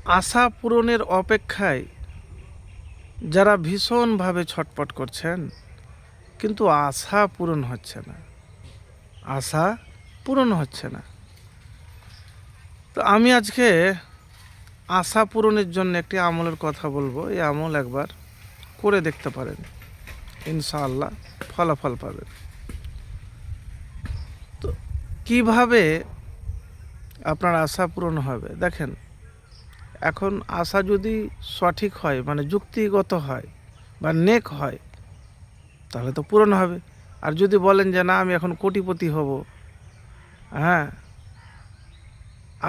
আশা পূরণের অপেক্ষায় যারা ভীষণভাবে ছটপট করছেন, কিন্তু আশা পূরণ হচ্ছে না, আশা পূরণ হচ্ছে না। তো আমি আজকে আশা পূরণের জন্য একটি আমলের কথা বলবো। এই আমল একবার করে দেখতে পারেন, ইনশাআল্লাহ ফলাফল পাবেন। তো কিভাবে আপনার আশা পূরণ হবে দেখেন। এখন আশা যদি সঠিক হয়, মানে যুক্তিগত হয় বা নেক হয়, তাহলে তো পূরণ হবে। আর যদি বলেন যে না আমি এখন কোটিপতি হব, হ্যাঁ,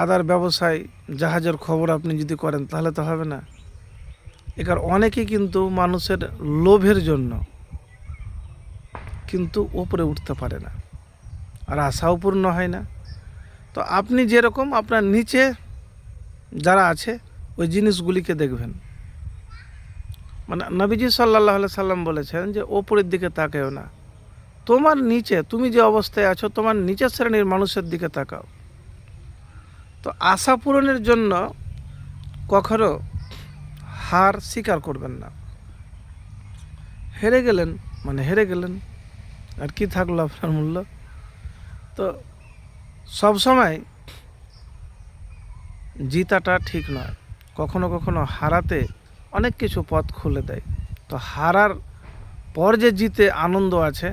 আদার ব্যবসায় জাহাজের খবর আপনি যদি করেন, তাহলে তো হবে না। এবার অনেকেই কিন্তু মানুষের লোভের জন্য কিন্তু ওপরে উঠতে পারে না, আর আশাও পূর্ণ হয় না। তো আপনি যেরকম আপনার নিচে যারা আছে ওই জিনিসগুলিকে দেখবেন। মানে নবীজি সাল্লাল্লাহু আলাইহি সাল্লাম বলেছেন যে ওপরের দিকে তাকাও না, তোমার নিচে, তুমি যে অবস্থায় আছো তোমার নিচের শ্রেণীর মানুষের দিকে তাকাও। তো আশা পূরণের জন্য কখনো হার স্বীকার করবেন না। হেরে গেলেন মানে হেরে গেলেন, আর কি থাকলো আপনার মূল্য। তো সবসময় জিতাটা ঠিক নয়, কখনো কখনো হারাতে অনেক কিছু পথ খুলে দেয়। তো হারার পর যে জিতে আনন্দ আছে,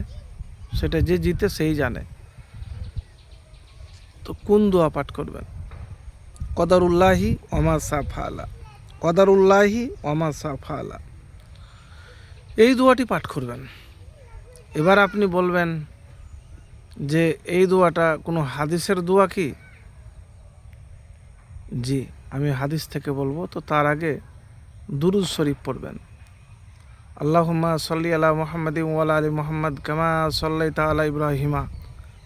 সেটা যে জিতে সেই জানে। তো কোন দোয়া পাঠ করবেন? কদারুল্লাহি ওমা সাফালা, কদারুল্লাহি ওমা সাফালা, এই দোয়াটি পাঠ করবেন। এবার আপনি বলবেন যে এই দোয়াটা কোনো হাদিসের দোয়া কি? জি, আমি হাদিস থেকে বলবো। তো তার আগে দুরুদ শরীফ পড়বেন। আল্লাহুম্মা সাল্লি আলা মুহাম্মাদিন ওয়া আলা আলি মুহাম্মাদ কামা সাল্লাইতা আলা ইব্রাহিমা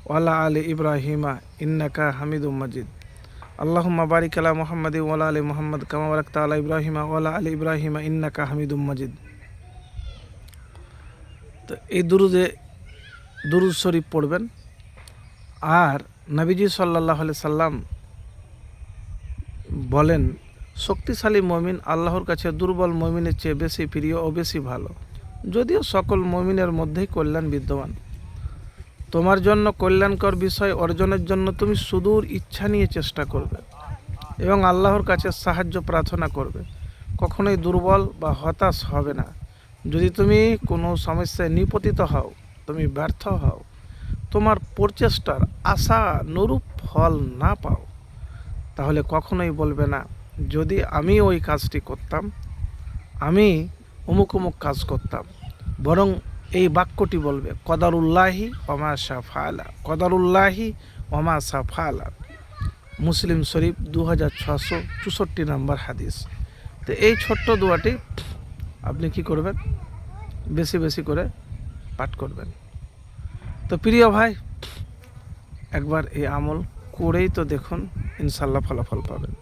ওয়া আলা আলি ইব্রাহিমা ইন্নাকা হামিদুম মাজিদ। আল্লাহুম্মা বারিক আলা মুহাম্মাদিন ওয়া আলা আলি মুহাম্মাদ কামা বারাকতা আলা ইব্রাহিমা ওয়া আলা আলি ইব্রাহিমা ইন্নাকা হামিদুম মাজিদ। তো এই দুরুদ শরীফ পড়বেন। আর নবীজি সাল্লাল্লাহু আলাইহি সাল্লাম বলেন, শক্তিশালী মমিন আল্লাহর কাছে দুর্বল মমিনের চেয়ে বেশি প্রিয় ও বেশি ভালো, যদিও সকল মমিনের মধ্যেই কল্যাণ বিদ্যমান। তোমার জন্য কল্যাণকর বিষয় অর্জনের জন্য তুমি সুদূর ইচ্ছা নিয়ে চেষ্টা করবে এবং আল্লাহর কাছে সাহায্য প্রার্থনা করবে। কখনোই দুর্বল বা হতাশ হবে না। যদি তুমি কোনো সমস্যায় নিপতিত হও, তুমি ব্যর্থ হও, তোমার প্রচেষ্টার আশা নুরূপ ফল না পাও, তাহলে কখনোই বলবে না যদি আমি ওই কাজটি করতাম, আমি অমুক অমুক কাজ করতাম। বরং এই বাক্যটি বলবে, কদারুল্লাহি ওমা শাফালা, কদারুল্লাহি ওমা শাফালা। মুসলিম শরীফ 2664 নম্বর হাদিস। তো এই ছোট্ট দোয়াটি আপনি কি করবেন? বেশি বেশি করে পাঠ করবেন। তো প্রিয় ভাই, একবার এই আমল করেই তো দেখুন, ইনশাল্লাহ ফলাফল পাবেন।